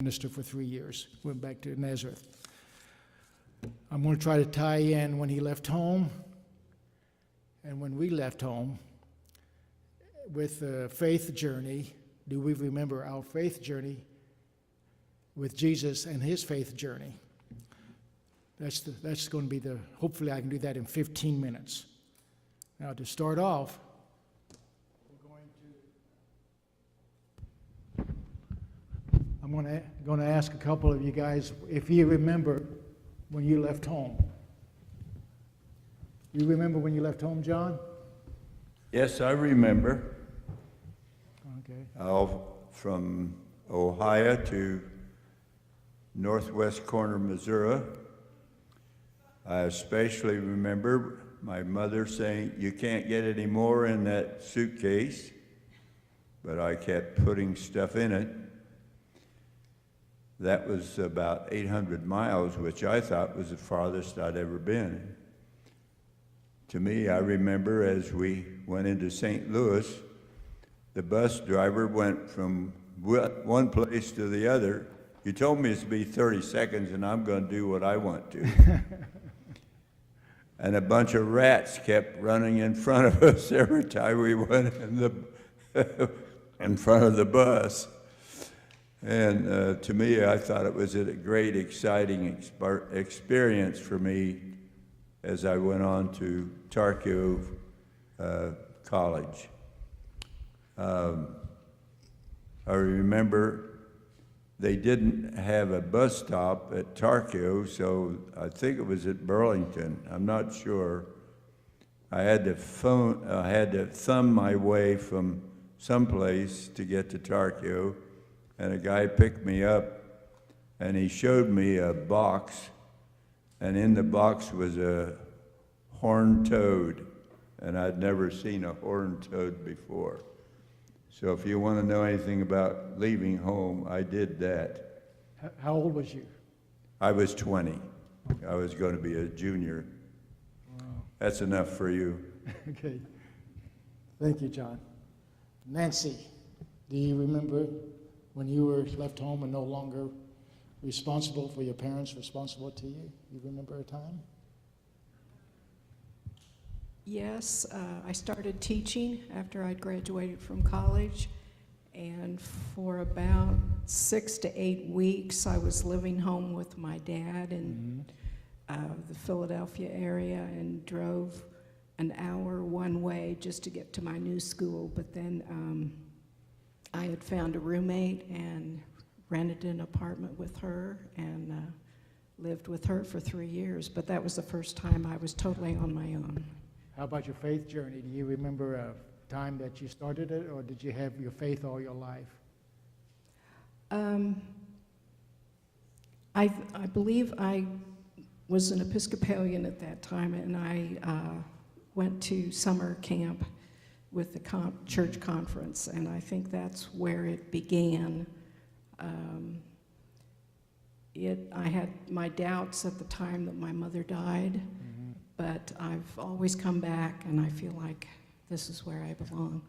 Minister for 3 years, went back to Nazareth. I'm going to try to tie in when he left home and when we left home with the faith journey. Do we remember our faith journey with Jesus and his faith journey? That's going to be hopefully I can do that in 15 minutes. Now to start off, I'm going to ask a couple of you guys if you remember when you left home. You remember when you left home, John? Yes, I remember. Okay. From Ohio to northwest corner, Missouri. I especially remember my mother saying, "You can't get any more in that suitcase," but I kept putting stuff in it. That was about 800 miles, which I thought was the farthest I'd ever been. To me, I remember as we went into St. Louis, the bus driver went from one place to the other. You told me it's to be 30 seconds, and I'm going to do what I want to. And a bunch of rats kept running in front of us every time we went in front of the bus. And to me, I thought it was a great, exciting experience for me as I went on to Tarkio College. I remember they didn't have a bus stop at Tarkio, so I think it was at Burlington. I'm not sure. I had to thumb my way from someplace to get to Tarkio. And a guy picked me up, and he showed me a box, and in the box was a horned toad, and I'd never seen a horned toad before. So if you want to know anything about leaving home, I did that. How old was you? I was 20. I was going to be a junior. Wow. That's enough for you. Okay. Thank you, John. Nancy, do you remember when you were left home and no longer responsible for your parents, responsible to you? You remember a time? Yes, I started teaching after I'd graduated from college, and for about 6 to 8 weeks I was living home with my dad in the Philadelphia area and drove an hour one way just to get to my new school, but then I had found a roommate and rented an apartment with her and lived with her for 3 years, but that was the first time I was totally on my own. How about your faith journey? Do you remember a time that you started it, or did you have your faith all your life? I believe I was an Episcopalian at that time, and I went to summer camp with the church conference, and I think that's where it began. I had my doubts at the time that my mother died, but I've always come back, and I feel like this is where I belong.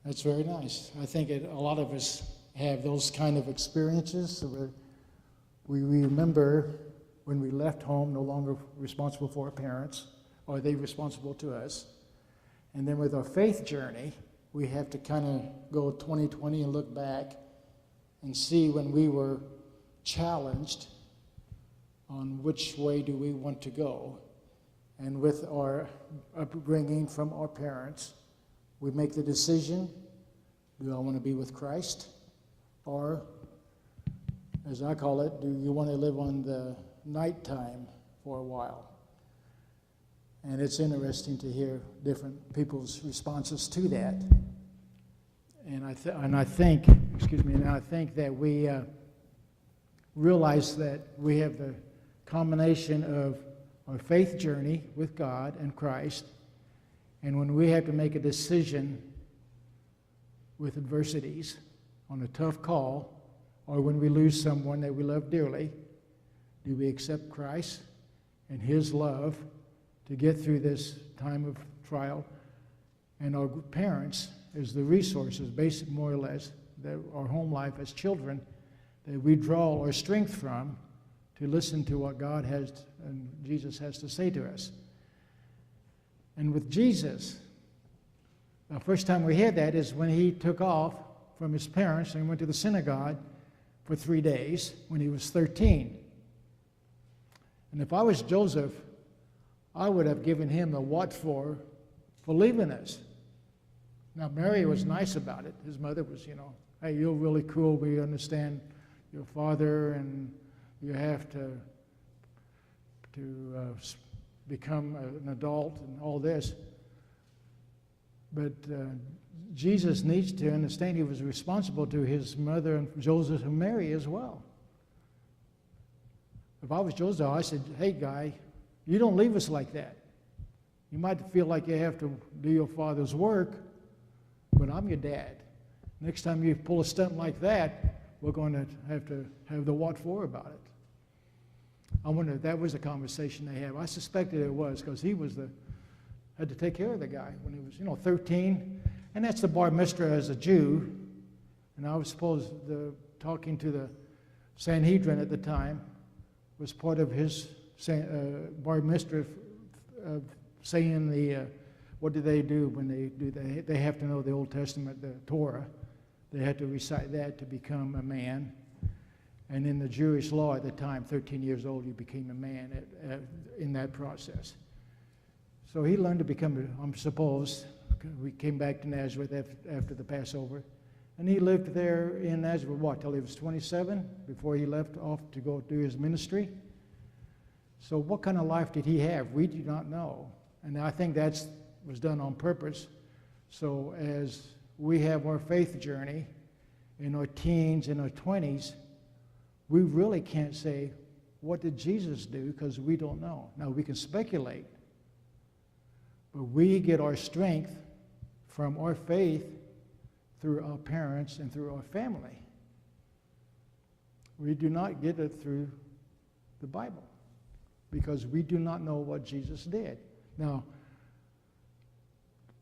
That's very nice. I think a lot of us have those kind of experiences where we remember when we left home, no longer responsible for our parents, or they responsible to us. And then with our faith journey, we have to kind of go 2020 and look back and see when we were challenged on which way do we want to go. And with our upbringing from our parents, we make the decision, do I want to be with Christ? Or, as I call it, do you want to live on the nighttime for a while? And it's interesting to hear different people's responses to that. And I think that we realize that we have the combination of our faith journey with God and Christ, and when we have to make a decision with adversities on a tough call, or when we lose someone that we love dearly, do we accept Christ and his love to get through this time of trial, and our parents as the resources, basic more or less, our home life as children that we draw our strength from to listen to what God has and Jesus has to say to us. And with Jesus, the first time we hear that is when he took off from his parents and went to the synagogue for 3 days when he was 13. And if I was Joseph, I would have given him a what for leaving us. Now, Mary was nice about it. His mother was, hey, you're really cool. We understand your father, and you have to become an adult and all this. But Jesus needs to understand he was responsible to his mother and Joseph and Mary as well. If I was Joseph, I said, hey, guy, you don't leave us like that. You might feel like you have to do your father's work, but I'm your dad. Next time you pull a stunt like that, we're going to have the what for about it. I wonder if that was a conversation they had. I suspected it was, because he had to take care of the guy when he was, 13. And that's the bar mitzvah as a Jew. And I was supposed talking to the Sanhedrin at the time was part of his bar mitzvah of saying what do they do when they do that? They have to know the Old Testament, the Torah. They had to recite that to become a man. And in the Jewish law at the time, 13 years old, you became a man in that process. So he learned to become, I'm supposed, we came back to Nazareth after the Passover. And he lived there in Nazareth, till he was 27, before he left off to go do his ministry. So what kind of life did he have? We do not know. And I think that was done on purpose. So as we have our faith journey in our teens and our 20s, we really can't say, what did Jesus do? Because we don't know. Now, we can speculate. But we get our strength from our faith through our parents and through our family. We do not get it through the Bible because we do not know what Jesus did. Now,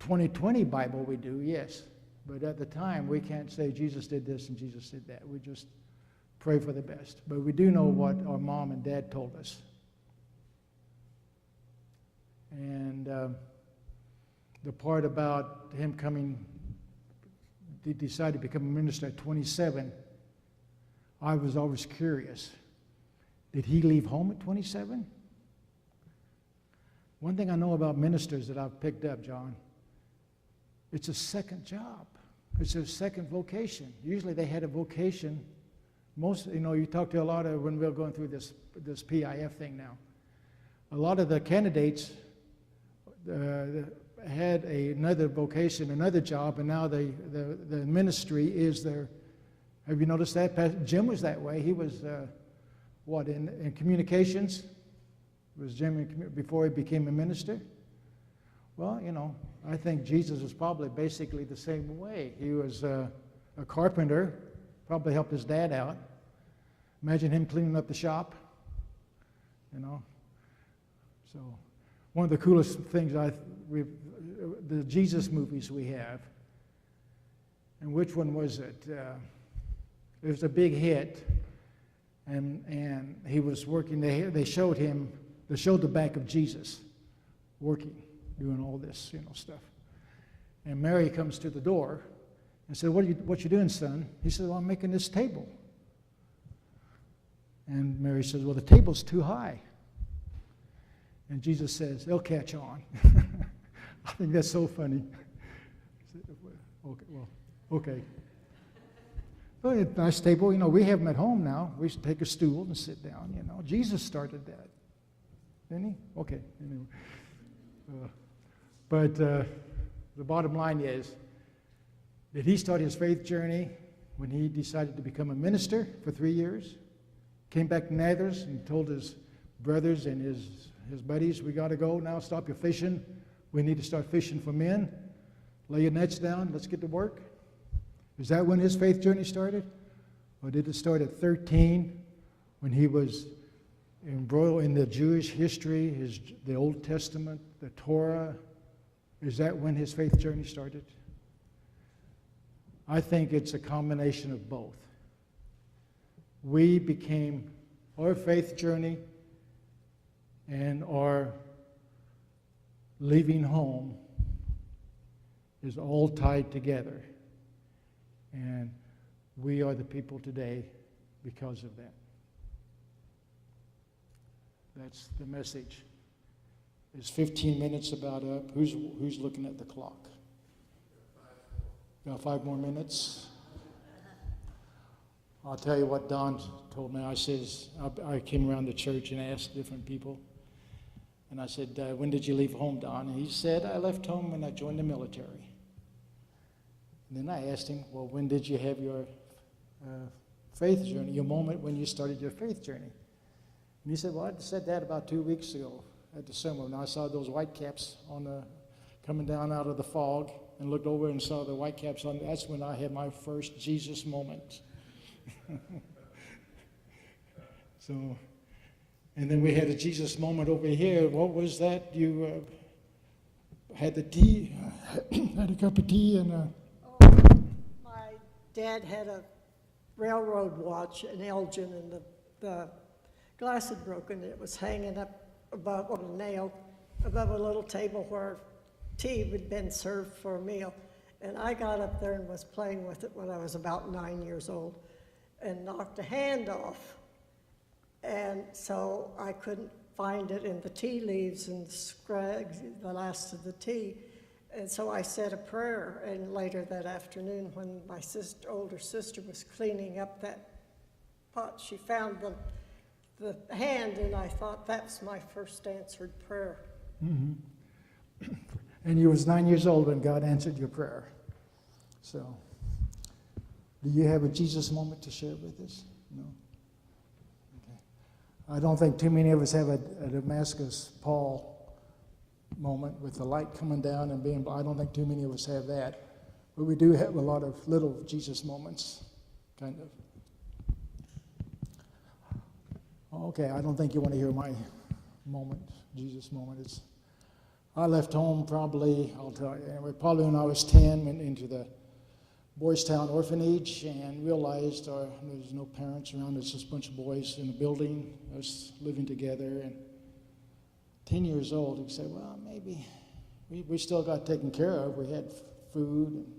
2020 Bible we do, yes. But at the time, we can't say Jesus did this and Jesus did that. We just pray for the best. But we do know what our mom and dad told us. And the part about him he decided to become a minister at 27, I was always curious. Did he leave home at 27? One thing I know about ministers that I've picked up, John, it's a second job. It's a second vocation. Usually they had a vocation. You talk to a lot of, when we're going through this PIF thing now, a lot of the candidates had another vocation, another job, and now the ministry is their, have you noticed that? Jim was that way. He was, in communications? Was Jim before he became a minister? Well, I think Jesus was probably basically the same way. He was a carpenter, probably helped his dad out. Imagine him cleaning up the shop, So one of the coolest things the Jesus movies we have, and which one was it? It was a big hit, and he was working. They showed the back of Jesus working, doing all this, stuff. And Mary comes to the door and said, "What you doing, son?" He said, "Well, I'm making this table." And Mary says, "Well, the table's too high." And Jesus says, "They'll catch on." I think that's so funny. Okay. Well, nice table. We have them at home now. We should take a stool and sit down. Jesus started that, didn't he? Okay. Anyway. But the bottom line is, did he start his faith journey when he decided to become a minister for 3 years? Came back to Nazareth and told his brothers and his buddies, "We got to go now. Stop your fishing. We need to start fishing for men. Lay your nets down. Let's get to work." Is that when his faith journey started? Or did it start at 13 when he was embroiled in the Jewish history, the Old Testament, the Torah? Is that when his faith journey started? I think it's a combination of both. We became our faith journey and our leaving home is all tied together. And we are the people today because of that. That's the message. It's 15 minutes about up. Who's looking at the clock? Got 5 more minutes? I'll tell you what Don told me. I came around the church and asked different people. And I said, when did you leave home, Don? And he said, I left home when I joined the military. And then I asked him, well, when did you have your faith journey, your moment when you started your faith journey? And he said, well, I said that about 2 weeks ago at the sermon. And I saw those white caps coming down out of the fog and looked over and saw the white caps on. That's when I had my first Jesus moment. So, and then we had a Jesus moment over here. What was that? You had the tea, had a cup of tea and My dad had a railroad watch, an Elgin, and the glass had broken. It was hanging up above on a nail above a little table where tea had been served for a meal. And I got up there and was playing with it when I was about 9 years old and knocked a hand off. And so I couldn't find it in the tea leaves and the last of the tea. And so I said a prayer, and later that afternoon when my older sister was cleaning up that pot, she found the hand, and I thought that's my first answered prayer. mm-hmm. And you was 9 years old when God answered your prayer. So, do you have a Jesus moment to share with us? No? Okay. I don't think too many of us have a Damascus Paul moment with the light coming down and being, I don't think too many of us have that. But we do have a lot of little Jesus moments, kind of. Okay, I don't think you want to hear my moment, Jesus moment. I left home probably when I was 10, went into the Boys Town orphanage and realized there's no parents around, it's just a bunch of boys in a building, us living together. And 10 years old, you say, well, maybe we still got taken care of. We had food, and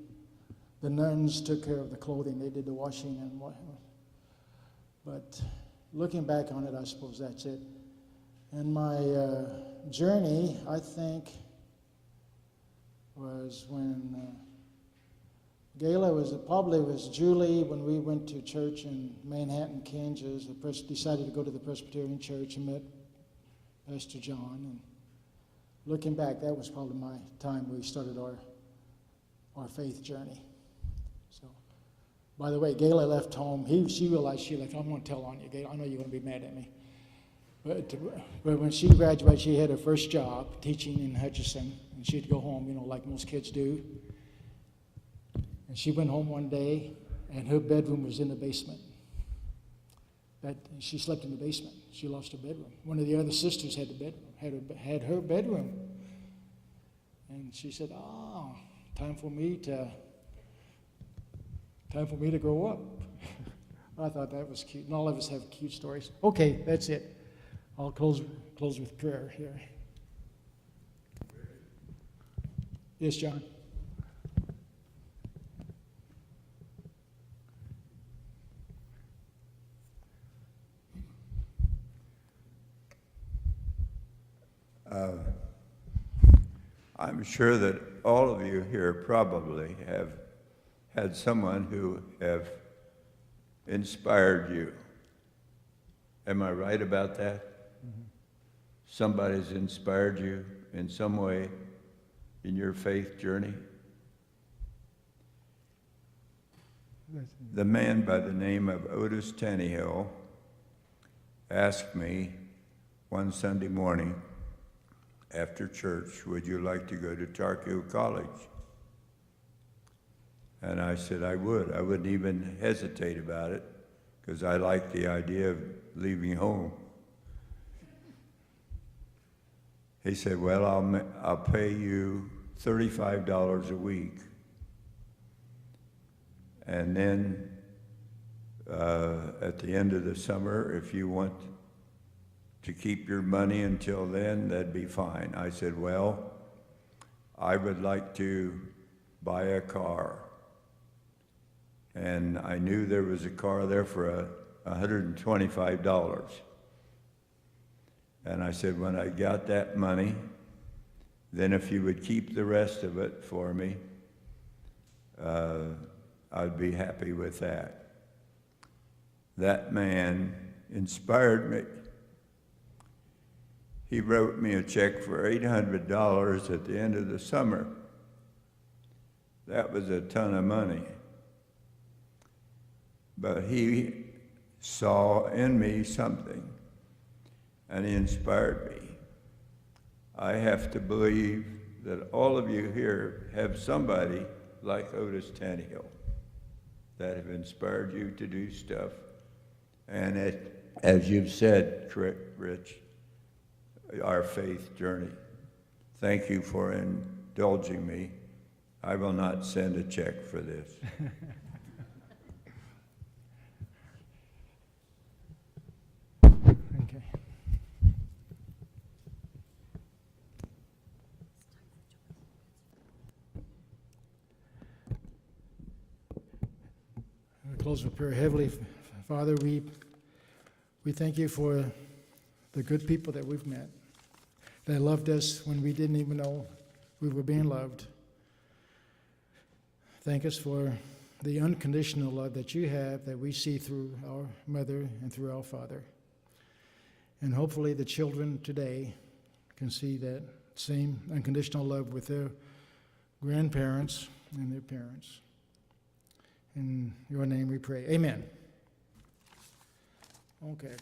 the nuns took care of the clothing. They did the washing and whatnot. But looking back on it, I suppose that's it. And my journey, I think, was when Gayla was Julie when we went to church in Manhattan, Kansas. Decided to go to the Presbyterian church and met Pastor John. And looking back, that was probably my time we started our faith journey. So, by the way, Gayla left home. She realized she left. I'm going to tell on you, Gayla. I know you're going to be mad at me. But when she graduated, she had her first job teaching in Hutchinson, and she'd go home, like most kids do. And she went home one day, and her bedroom was in the basement. She slept in the basement. She lost her bedroom. One of the other sisters had the bedroom, had her bedroom. And she said, time for me to grow up. I thought that was cute. And all of us have cute stories. Okay, that's it. I'll close with prayer here. Yes, John. I'm sure that all of you here probably have had someone who have inspired you. Am I right about that? Mm-hmm. Somebody's inspired you in some way in your faith journey? The man by the name of Otis Tannehill asked me one Sunday morning after church, would you like to go to Tarkio College? And I said I would. I wouldn't even hesitate about it because I like the idea of leaving home. He said, well, I'll pay you $35 a week And then at the end of the summer, if you want to keep your money until then, that'd be fine. I said, well, I would like to buy a car. And I knew there was a car there for $125. And I said, when I got that money, then if you would keep the rest of it for me, I'd be happy with that. That man inspired me. He wrote me a check for $800 at the end of the summer. That was a ton of money. But he saw in me something, and he inspired me. I have to believe that all of you here have somebody like Otis Tannehill that have inspired you to do stuff. And as you've said, Rich, our faith journey. Thank you for indulging me. I will not send a check for this. Okay. I'll close with prayer. Heavenly Father, we thank you for the good people that we've met, that loved us when we didn't even know we were being loved. Thank us for the unconditional love that you have, that we see through our mother and through our father. And hopefully the children today can see that same unconditional love with their grandparents and their parents. In your name we pray. Amen. Okay.